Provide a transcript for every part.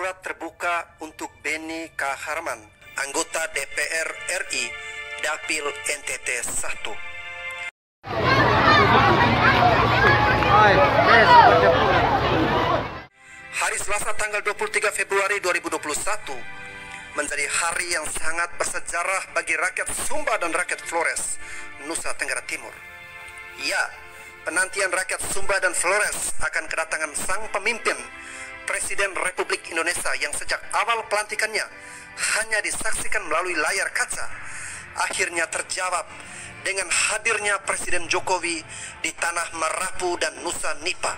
surat terbuka untuk Beni K. Harman, anggota DPR RI, Dapil NTT 1. Hari Selasa tanggal 23 Februari 2021 menjadi hari yang sangat bersejarah bagi rakyat Sumba dan rakyat Flores, Nusa Tenggara Timur. Ya, penantian rakyat Sumba dan Flores akan kedatangan sang pemimpin, Presiden Republik Indonesia yang sejak awal pelantikannya hanya disaksikan melalui layar kaca, akhirnya terjawab dengan hadirnya Presiden Jokowi di tanah Marapu dan Nusa Nipa.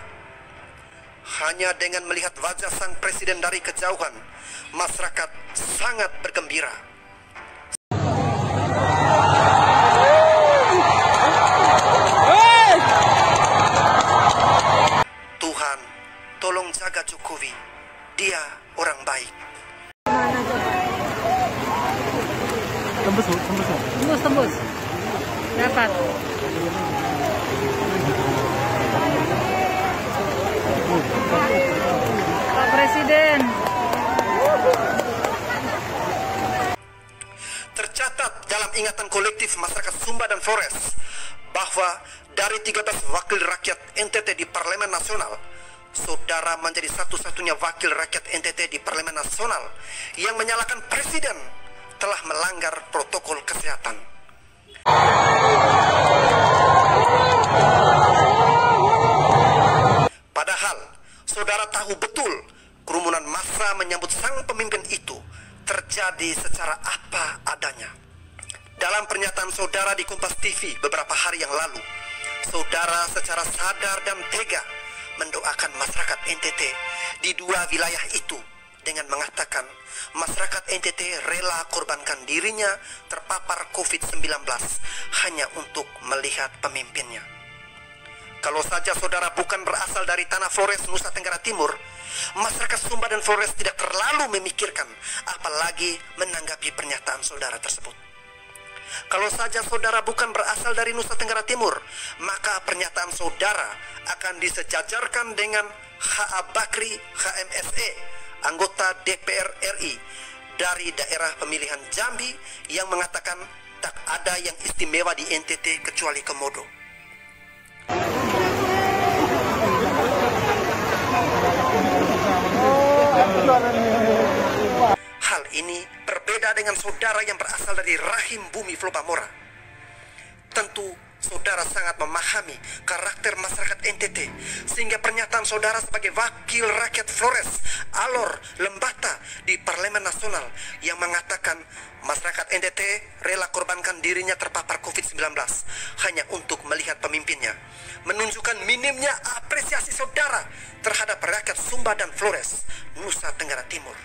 Hanya dengan melihat wajah sang presiden dari kejauhan, masyarakat sangat bergembira. Tuhan, tolong jaga Jokowi. Dia orang baik. Tembus. Dapat. Pak Presiden. Tercatat dalam ingatan kolektif masyarakat Sumba dan Flores bahwa dari 13 wakil rakyat NTT di Parlemen Nasional, saudara menjadi satu-satunya wakil rakyat NTT di Parlemen Nasional yang menyalahkan presiden telah melanggar protokol kesehatan. Padahal saudara tahu betul kerumunan massa menyambut sang pemimpin itu terjadi secara apa adanya. Dalam pernyataan saudara di Kompas TV beberapa hari yang lalu, saudara secara sadar dan tega mendoakan masyarakat NTT di dua wilayah itu dengan mengatakan masyarakat NTT rela korbankan dirinya terpapar COVID-19 hanya untuk melihat pemimpinnya. Kalau saja saudara bukan berasal dari tanah Flores, Nusa Tenggara Timur, masyarakat Sumba dan Flores tidak terlalu memikirkan, apalagi menanggapi pernyataan saudara tersebut. Kalau saja saudara bukan berasal dari Nusa Tenggara Timur, maka pernyataan saudara akan disejajarkan dengan H.A. Bakri, HMSE, anggota DPR RI dari daerah pemilihan Jambi yang mengatakan tak ada yang istimewa di NTT kecuali Komodo. Hal ini berbeda dengan saudara yang berasal dari rahim bumi Flopamora. Tentu saudara sangat memahami karakter masyarakat NTT, sehingga pernyataan saudara sebagai wakil rakyat Flores, Alor, Lembata di Parlemen Nasional yang mengatakan masyarakat NTT rela korbankan dirinya terpapar COVID-19 hanya untuk melihat pemimpinnya, menunjukkan minimnya apresiasi saudara terhadap rakyat Sumba dan Flores, Nusa Tenggara Timur.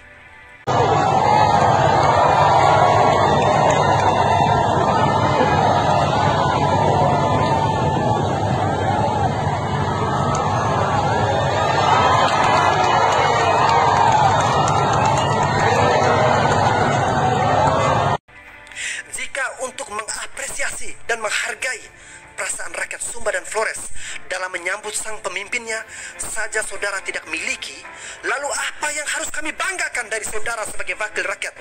Untuk mengapresiasi dan menghargai perasaan rakyat Sumba dan Flores dalam menyambut sang pemimpinnya saja saudara tidak miliki, lalu apa yang harus kami banggakan dari saudara sebagai wakil rakyat?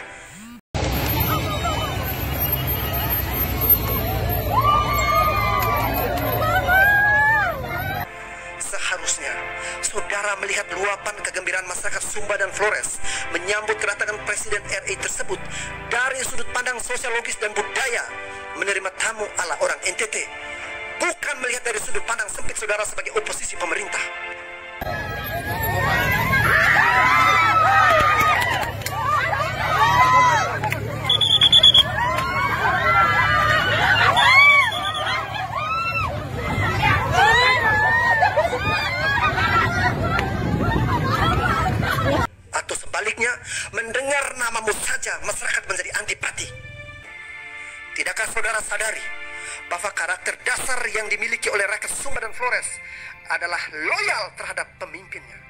Seharusnya saudara melihat luapan kegembiraan masyarakat Sumba dan Flores menyambut kedatangan Presiden RI tersebut dari sudut pandang sosiologis dan budaya, menerima tamu ala orang NTT, bukan melihat dari sudut pandang sempit saudara sebagai oposisi pemerintah. Sebaliknya, mendengar namamu saja masyarakat menjadi antipati. Tidakkah saudara sadari bahwa karakter dasar yang dimiliki oleh rakyat Sumba dan Flores adalah loyal terhadap pemimpinnya?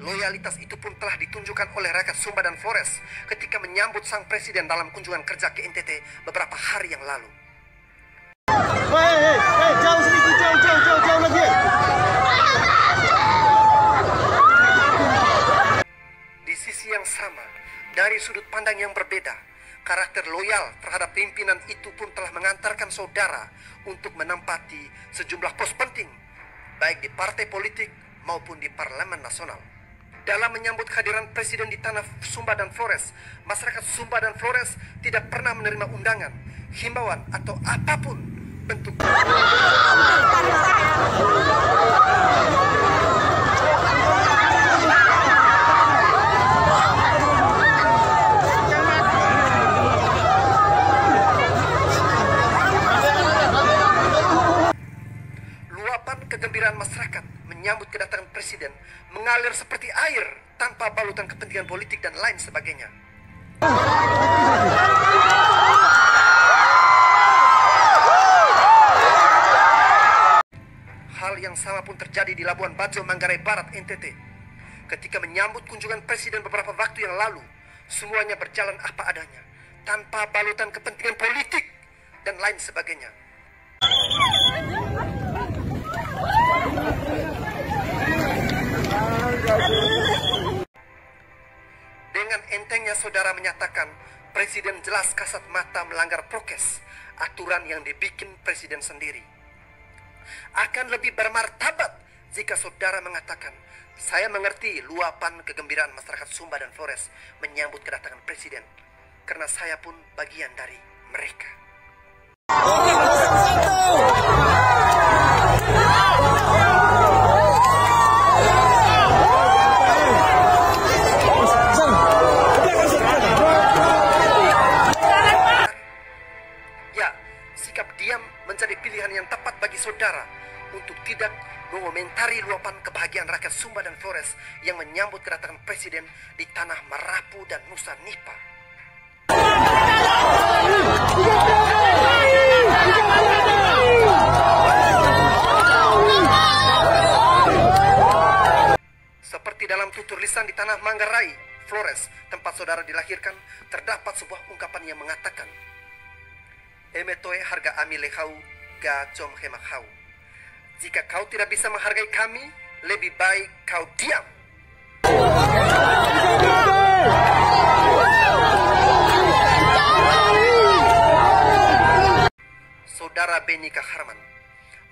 Loyalitas itu pun telah ditunjukkan oleh rakyat Sumba dan Flores ketika menyambut sang presiden dalam kunjungan kerja ke NTT beberapa hari yang lalu. Jauh sedikit. jauh lagi. Di sisi yang sama, dari sudut pandang yang berbeda, karakter loyal terhadap pimpinan itu pun telah mengantarkan saudara untuk menempati sejumlah pos penting, baik di partai politik maupun di Parlemen Nasional. Dalam menyambut kehadiran Presiden di tanah Sumba dan Flores, masyarakat Sumba dan Flores tidak pernah menerima undangan, himbauan, atau apapun bentuk. Luapan kegembiraan masyarakat menyambut kedatangan Presiden mengalir seperti air tanpa balutan kepentingan politik dan lain sebagainya. Hal yang sama pun terjadi di Labuan Bajo, Manggarai Barat, NTT. Ketika menyambut kunjungan Presiden beberapa waktu yang lalu, semuanya berjalan apa adanya, tanpa balutan kepentingan politik dan lain sebagainya. Dengan entengnya saudara menyatakan Presiden jelas kasat mata melanggar prokes, aturan yang dibikin Presiden sendiri. Akan lebih bermartabat jika saudara mengatakan, saya mengerti luapan kegembiraan masyarakat Sumba dan Flores menyambut kedatangan Presiden, karena saya pun bagian dari mereka. Ya, sikap diam menjadi pilihan yang tepat bagi saudara untuk tidak mengomentari luapan kebahagiaan rakyat Sumba dan Flores yang menyambut kedatangan Presiden di tanah Marapu dan Nusa Nipa. Seperti dalam tutur lisan di tanah Manggarai, Flores, tempat saudara dilahirkan, terdapat sebuah ungkapan yang mengatakan, Emetoe harga ami lehau ga com hemakhau. Jika kau tidak bisa menghargai kami, lebih baik kau diam. Saudara Beni Kaharman,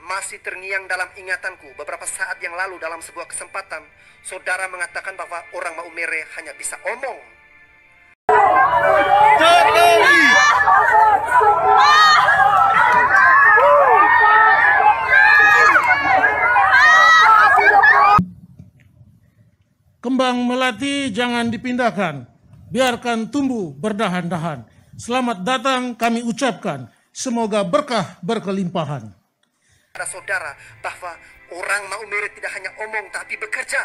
masih terngiang dalam ingatanku beberapa saat yang lalu dalam sebuah kesempatan, saudara mengatakan bahwa orang Maumere hanya bisa omong. Kembang melati jangan dipindahkan, biarkan tumbuh berdahan-dahan. Selamat datang kami ucapkan, semoga berkah berkelimpahan. Saudara, bahwa orang Maumere tidak hanya omong tapi bekerja.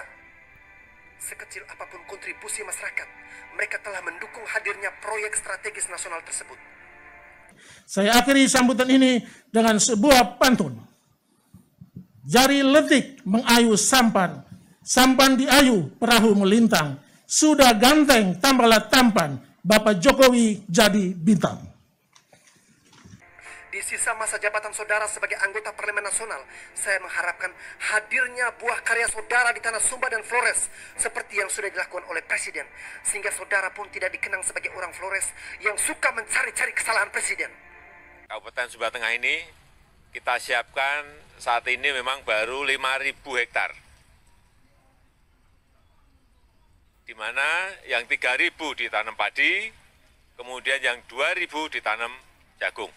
Sekecil apapun kontribusi masyarakat, mereka telah mendukung hadirnya proyek strategis nasional tersebut. Saya akhiri sambutan ini dengan sebuah pantun. Jari letik mengayu sampan, sampan diayu perahu melintang. Sudah ganteng tambahlah tampan, Bapak Jokowi jadi bintang. Di sisa masa jabatan saudara sebagai anggota Parlemen Nasional, saya mengharapkan hadirnya buah karya saudara di tanah Sumba dan Flores seperti yang sudah dilakukan oleh Presiden, sehingga saudara pun tidak dikenang sebagai orang Flores yang suka mencari-cari kesalahan Presiden. Kabupaten Sumba Tengah ini kita siapkan saat ini memang baru 5.000 hektar. Di mana yang 3.000 ditanam padi, kemudian yang 2.000 ditanam jagung.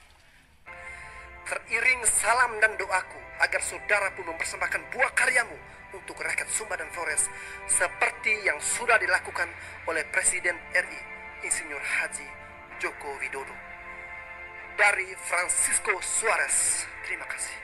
Teriring salam dan doaku agar saudara pun mempersembahkan buah karyamu untuk rakyat Sumba dan Flores seperti yang sudah dilakukan oleh Presiden RI Insinyur Haji Joko Widodo. Dari Francisco Suarez, terima kasih.